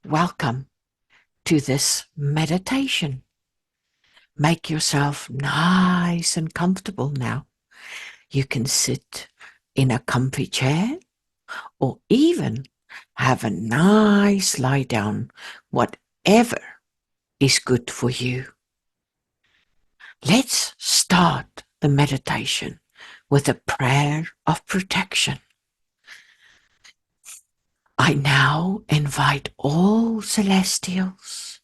Welcome to this meditation. Make yourself nice and comfortable now. You can sit in a comfy chair or even have a nice lie down, whatever is good for you. Let's start the meditation with a prayer of protection. I now invite all celestials,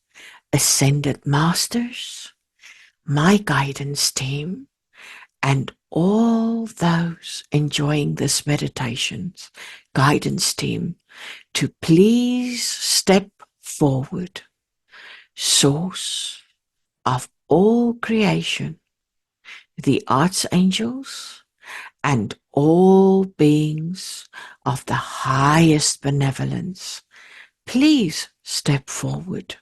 ascended masters, my guidance team, and all those enjoying this meditation's guidance team to please step forward. Source of all creation, the archangels, and all beings of the highest benevolence, please step forward,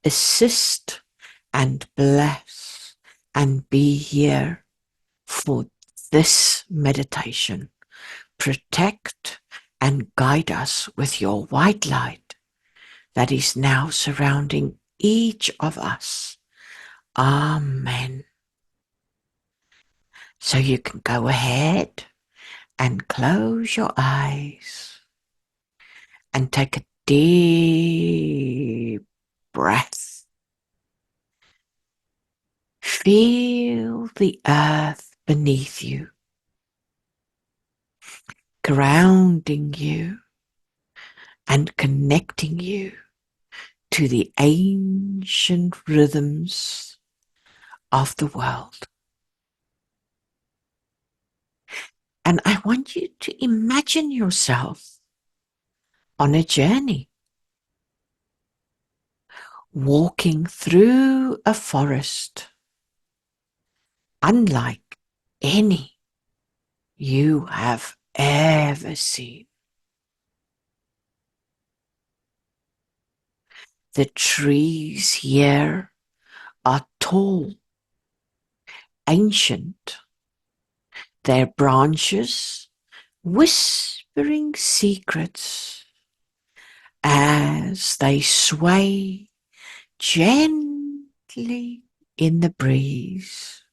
assist and bless and be here for this meditation. Protect and guide us with your white light that is now surrounding each of us. Amen. So you can go ahead and close your eyes and take a deep breath. Feel the earth beneath you, grounding you and connecting you to the ancient rhythms of the world. And I want you to imagine yourself on a journey, walking through a forest unlike any you have ever seen. The trees here are tall, ancient, their branches whispering secrets as they sway gently in the breeze.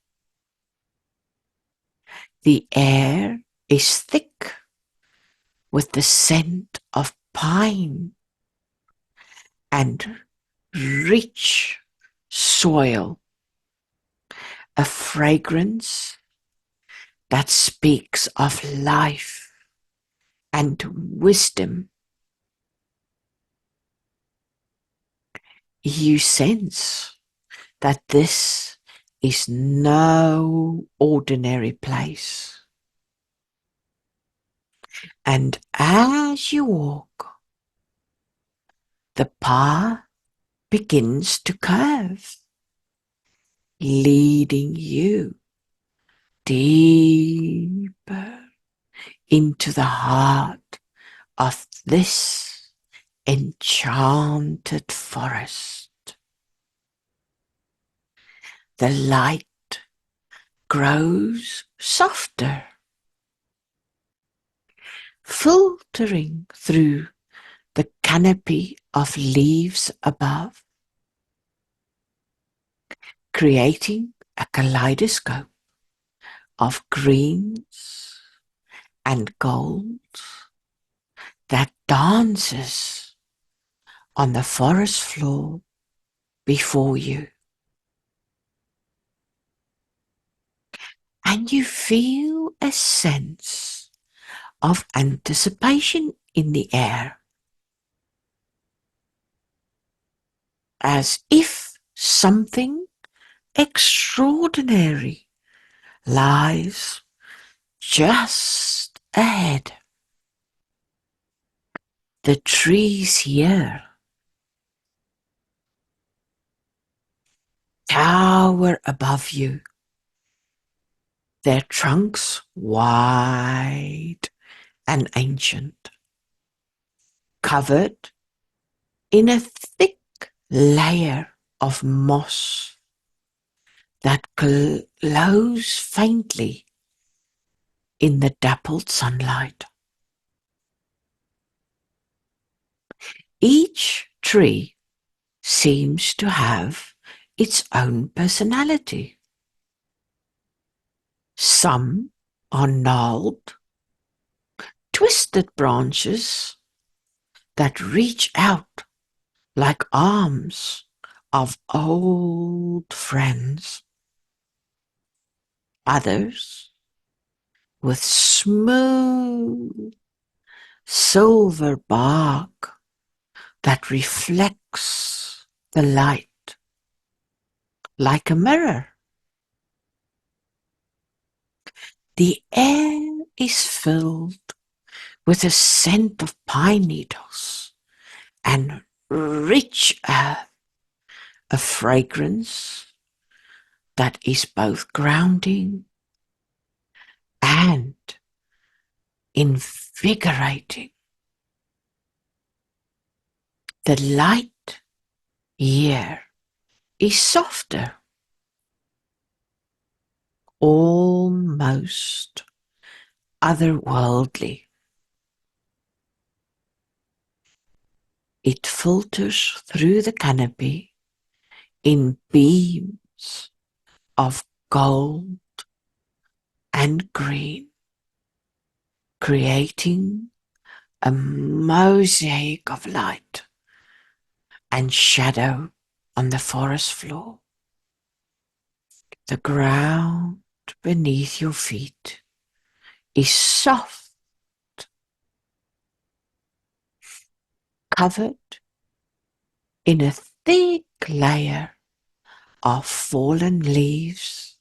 The air is thick with the scent of pine and rich soil, a fragrance that speaks of life and wisdom. You sense that this is no ordinary place. And as you walk, the path begins to curve, leading you deeper into the heart of this enchanted forest. The light grows softer, filtering through the canopy of leaves above, creating a kaleidoscope of greens and golds that dances on the forest floor before you. And you feel a sense of anticipation in the air, as if something extraordinary lies just ahead. The trees here tower above you, their trunks wide and ancient, covered in a thick layer of moss that glows faintly in the dappled sunlight. Each tree seems to have its own personality. Some are gnarled, twisted branches that reach out like arms of old friends. Others with smooth silver bark that reflects the light like a mirror. The air is filled with a scent of pine needles and rich earth, a fragrance that is both grounding and invigorating. The light here is softer, almost otherworldly. It filters through the canopy in beams of gold and green, creating a mosaic of light and shadow on the forest floor. The ground beneath your feet is soft, covered in a thick layer of fallen leaves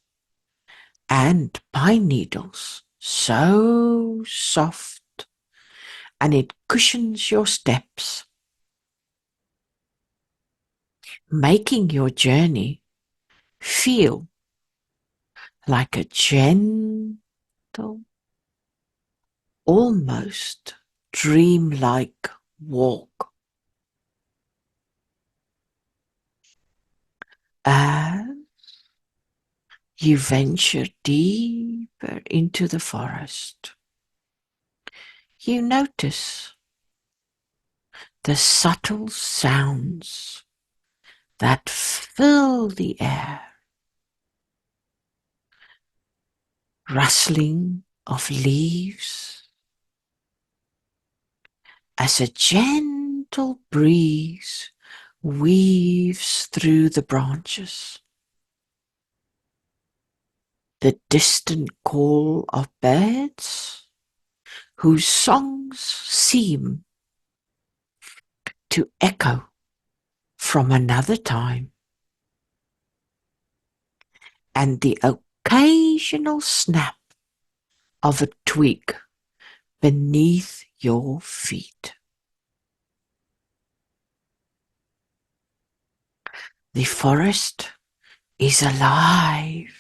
and pine needles, so soft, and it cushions your steps, making your journey feel like a gentle, almost dreamlike walk. As you venture deeper into the forest, you notice the subtle sounds that fill the air, rustling of leaves as a gentle breeze weaves through the branches. The distant call of birds whose songs seem to echo from another time, and the occasional snap of a twig beneath your feet. The forest is alive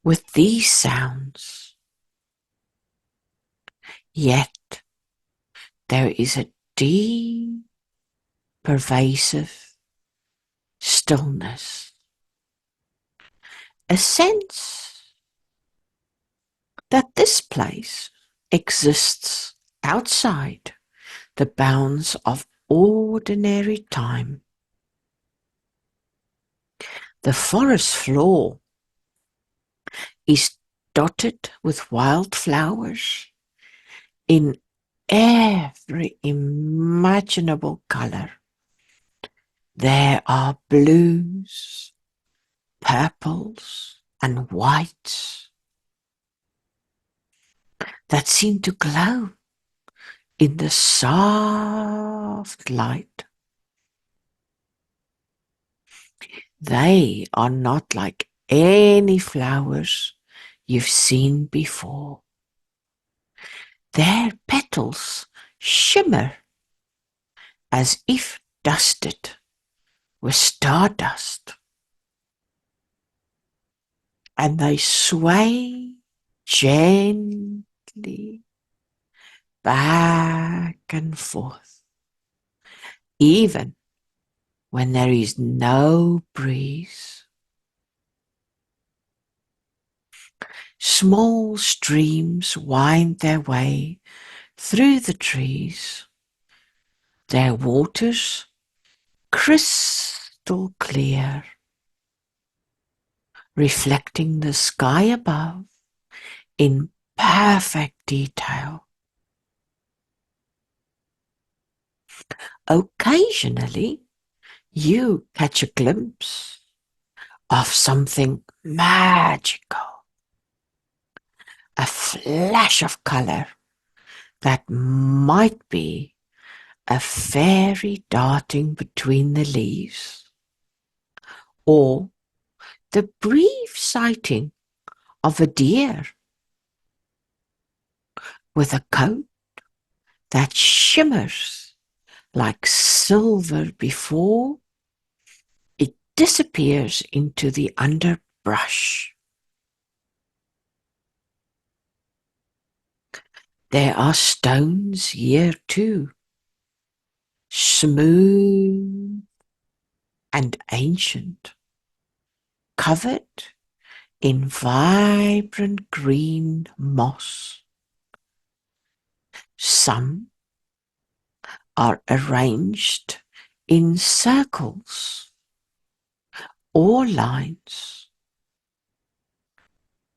with these sounds, yet there is a deep, pervasive stillness, a sense that this place exists outside the bounds of ordinary time. The forest floor is dotted with wildflowers in every imaginable color. There are blues, purples, and whites that seem to glow in the soft light. They are not like any flowers you've seen before. Their petals shimmer as if dusted with stardust, and they sway gently back and forth, even when there is no breeze. Small streams wind their way through the trees, their waters crystal clear, reflecting the sky above in perfect detail. Occasionally, you catch a glimpse of something magical, a flash of color that might be a fairy darting between the leaves, or the brief sighting of a deer with a coat that shimmers like silver before it disappears into the underbrush. There are stones here too, smooth and ancient, covered in vibrant green moss. Some are arranged in circles or lines,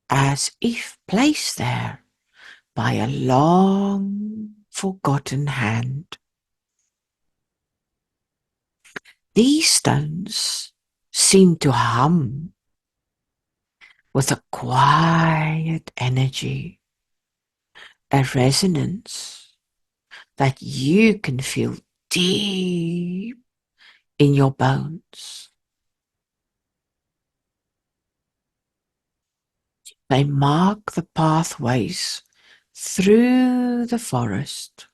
as if placed there by a long forgotten hand. These stones seem to hum with a quiet energy, a resonance that you can feel deep in your bones. They mark the pathways through the forest,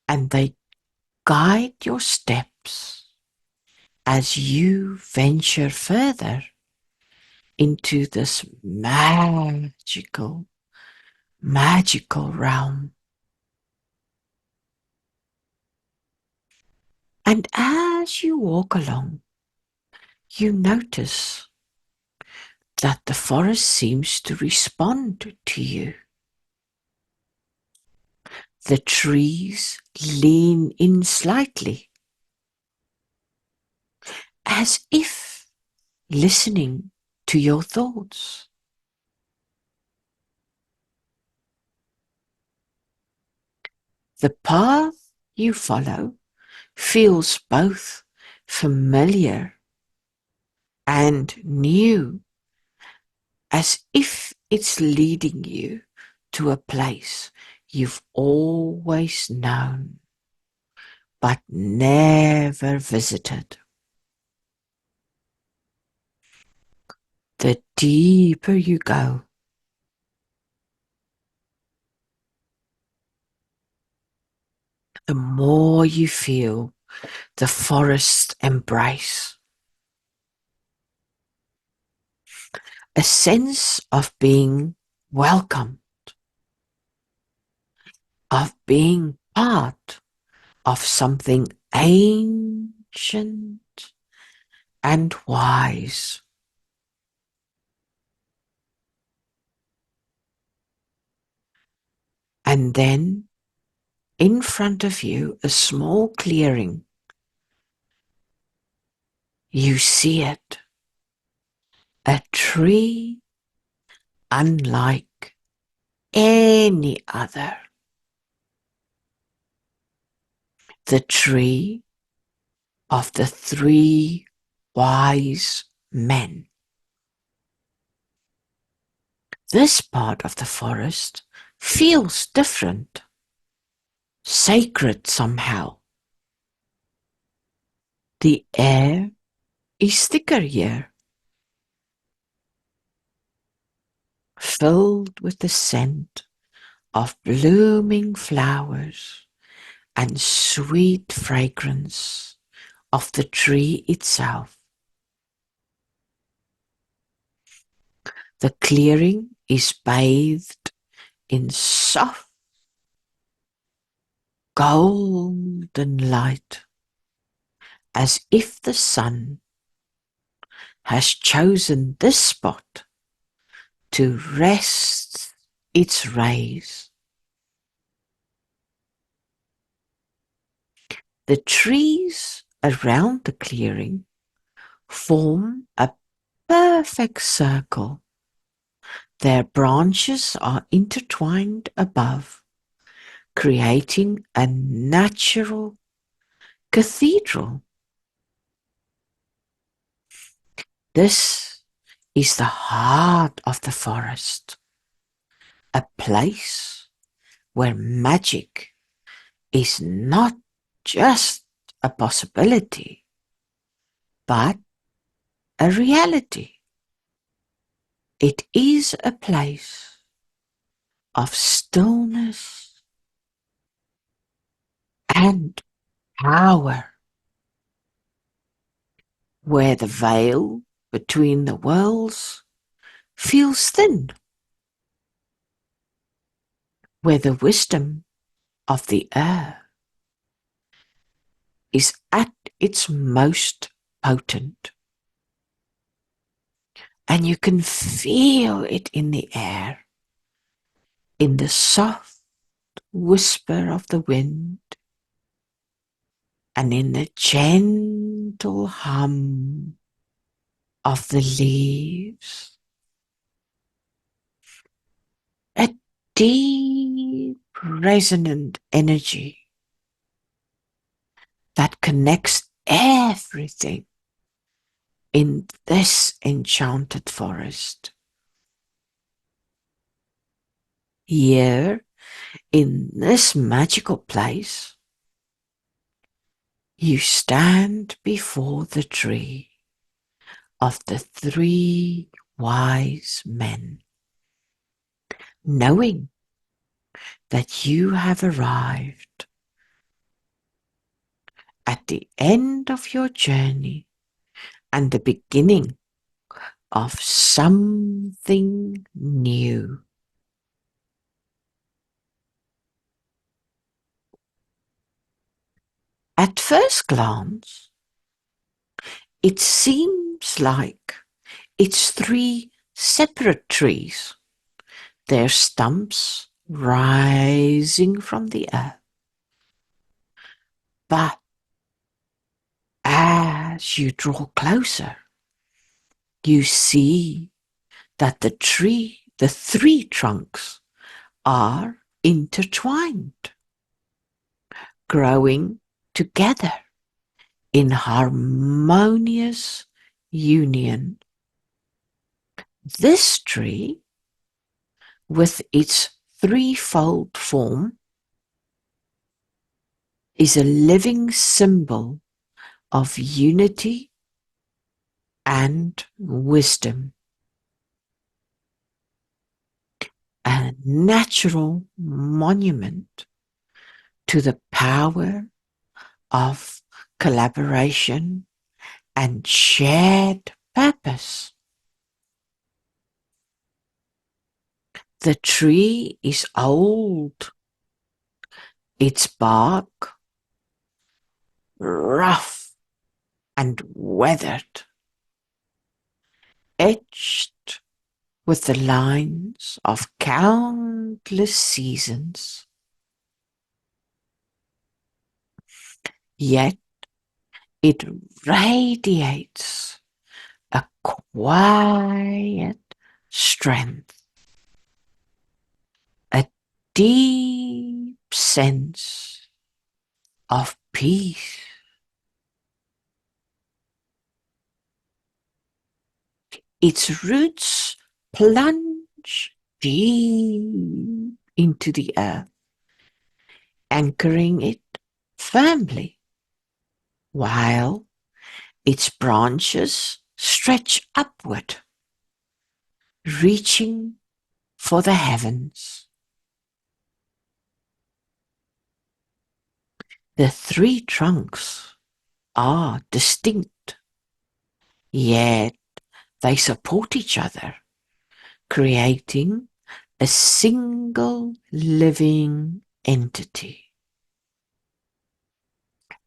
and they guide your steps as you venture further into this magical realm. And as you walk along, you notice that the forest seems to respond to you. The trees lean in slightly, as if listening to your thoughts. The path you follow feels both familiar and new, as if it's leading you to a place you've always known but never visited. The deeper you go, the more you feel the forest's embrace. A sense of being welcome, of being part of something ancient and wise. And then in front of you, a small clearing. You see it, a tree unlike any other. The tree of the three wise men. This part of the forest feels different, sacred somehow. The air is thicker here, filled with the scent of blooming flowers and sweet fragrance of the tree itself. The clearing is bathed in soft golden light, as if the sun has chosen this spot to rest its rays. The trees around the clearing form a perfect circle. Their branches are intertwined above, creating a natural cathedral. This is the heart of the forest, a place where magic is not just a possibility, but a reality. It is a place of stillness and power, where the veil between the worlds feels thin, where the wisdom of the earth is at its most potent. And you can feel it in the air, in the soft whisper of the wind, and in the gentle hum of the leaves. A deep, resonant energy that connects everything in this enchanted forest. Here, in this magical place, you stand before the tree of the three wise men, knowing that you have arrived at the end of your journey and the beginning of something new. At first glance, it seems like it's three separate trees, their stumps rising from the earth. But as you draw closer, you see that the three trunks are intertwined, growing together in harmonious union. This tree, with its threefold form, is a living symbol of unity and wisdom, a natural monument to the power of collaboration and shared purpose. The tree is old, its bark rough and weathered, etched with the lines of countless seasons. Yet it radiates a quiet strength, a deep sense of peace. Its roots plunge deep into the earth, anchoring it firmly, while its branches stretch upward, reaching for the heavens. The three trunks are distinct, yet they support each other, creating a single living entity.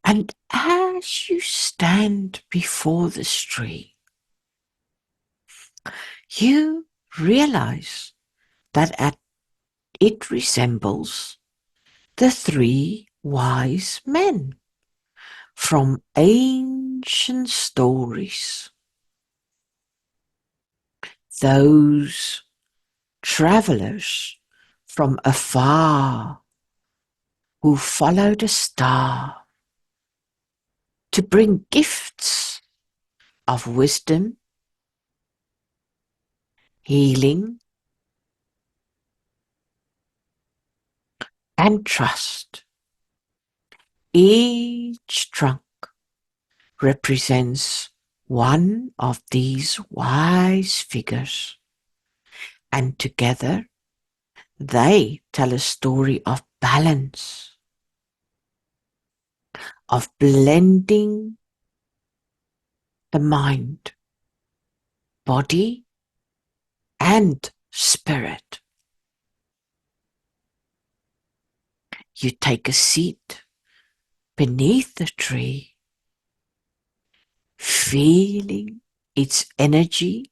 And as you stand before this tree, you realize that it resembles the three wise men from ancient stories, those travelers from afar who followed a star to bring gifts of wisdom, healing, and trust. Each trunk represents one of these wise figures, and together they tell a story of balance, of blending the mind, body, and spirit. You take a seat beneath the tree, feeling its energy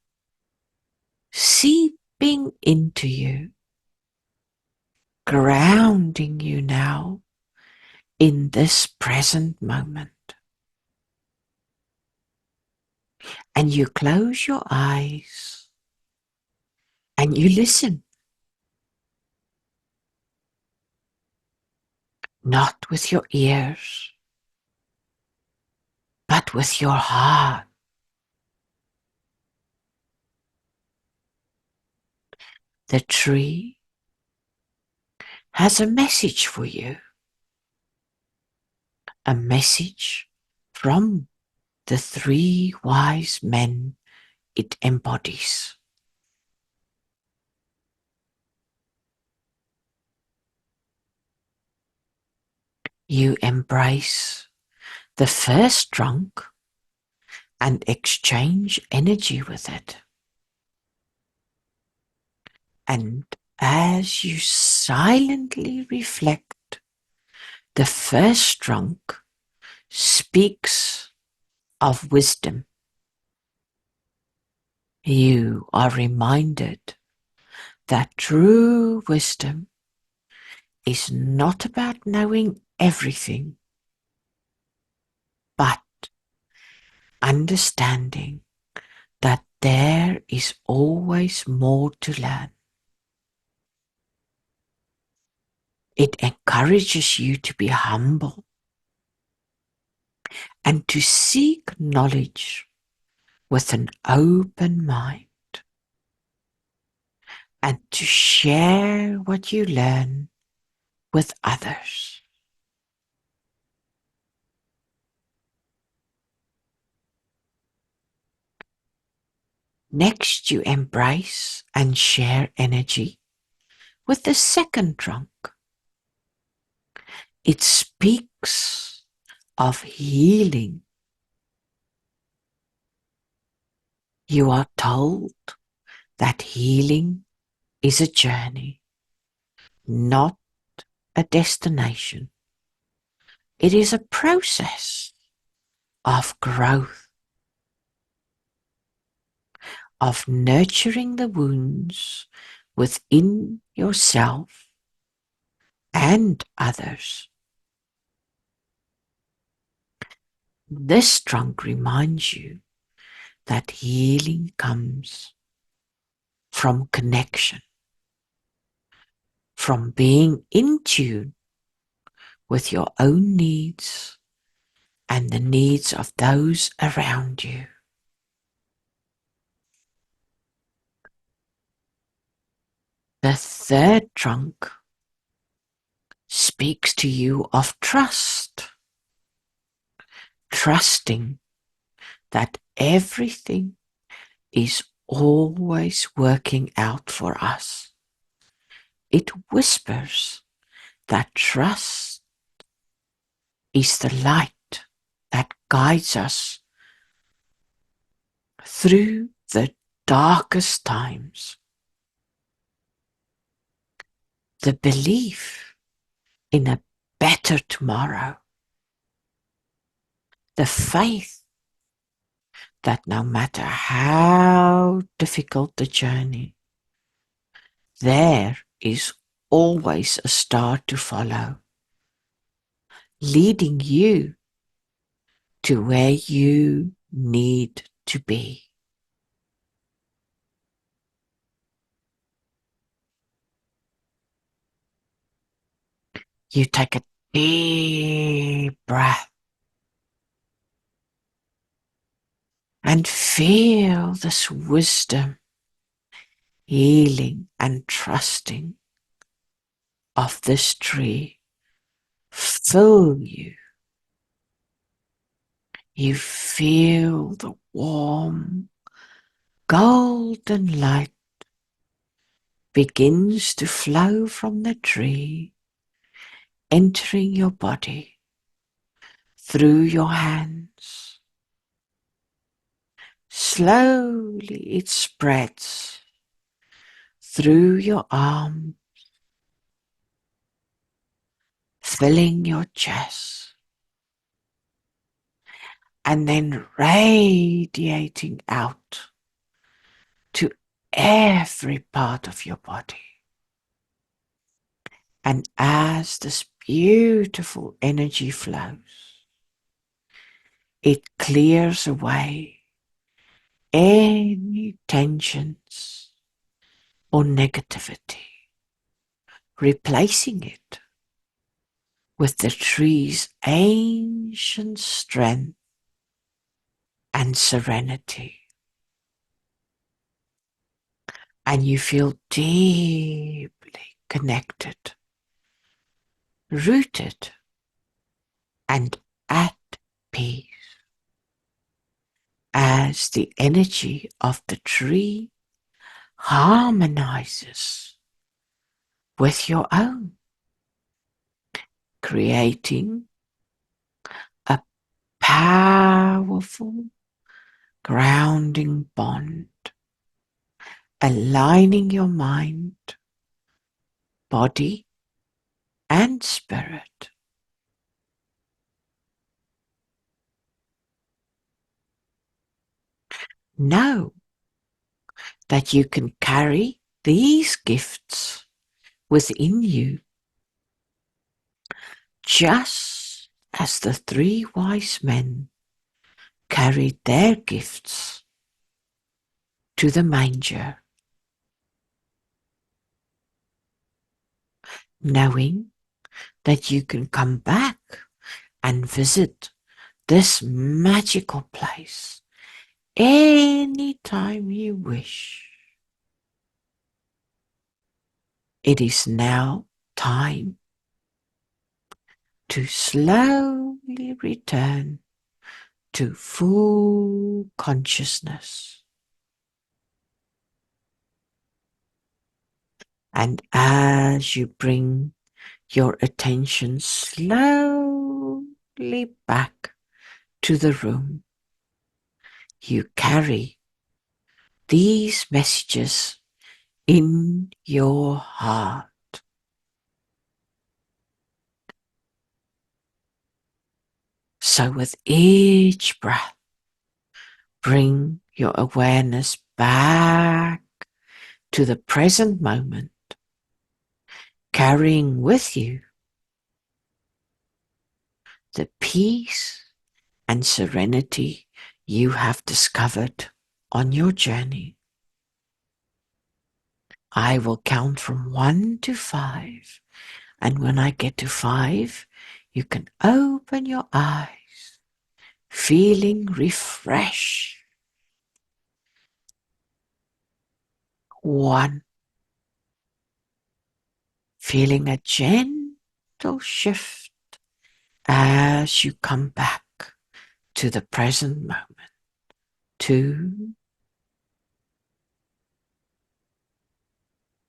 seeping into you, grounding you now in this present moment. And you close your eyes and you listen, not with your ears, but with your heart. The tree has a message for you, a message from the three wise men it embodies. You embrace the first trunk and exchange energy with it. And as you silently reflect, the first trunk speaks of wisdom. You are reminded that true wisdom is not about knowing everything, but understanding that there is always more to learn. It encourages you to be humble and to seek knowledge with an open mind and to share what you learn with others. Next, you embrace and share energy with the second trunk. It speaks of healing. You are told that healing is a journey, not a destination. It is a process of growth, of nurturing the wounds within yourself and others. This trunk reminds you that healing comes from connection, from being in tune with your own needs and the needs of those around you. The third trunk speaks to you of trust, trusting that everything is always working out for us. It whispers that trust is the light that guides us through the darkest times. The belief in a better tomorrow. The faith that no matter how difficult the journey, there is always a star to follow, leading you to where you need to be. You take a deep breath and feel this wisdom, healing and trusting of this tree fill you. You feel the warm golden light begins to flow from the tree, entering your body through your hands. Slowly it spreads through your arm, filling your chest, and then radiating out to every part of your body. And as this beautiful energy flows, it clears away any tensions or negativity, replacing it with the tree's ancient strength and serenity. And you feel deeply connected, rooted, and at peace as the energy of the tree harmonizes with your own, creating a powerful grounding bond, aligning your mind, body, and spirit. Know that you can carry these gifts within you, just as the three wise men carried their gifts to the manger, knowing that you can come back and visit this magical place anytime you wish. It is now time to slowly return to full consciousness. And as you bring your attention slowly back to the room, you carry these messages in your heart. So with each breath, bring your awareness back to the present moment, carrying with you the peace and serenity you have discovered on your journey. I will count from 1 to 5, and when I get to 5, you can open your eyes, feeling refreshed. 1, feeling a gentle shift as you come back to the present moment. 2,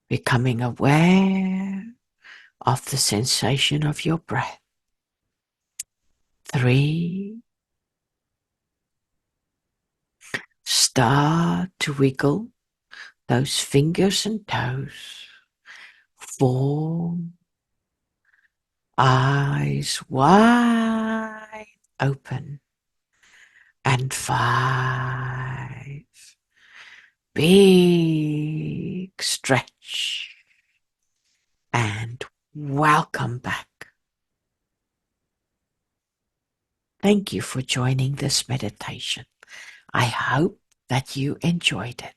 becoming aware of the sensation of your breath. 3, start to wiggle those fingers and toes. 4, eyes wide open. And 5, big stretch. And welcome back. Thank you for joining this meditation. I hope that you enjoyed it.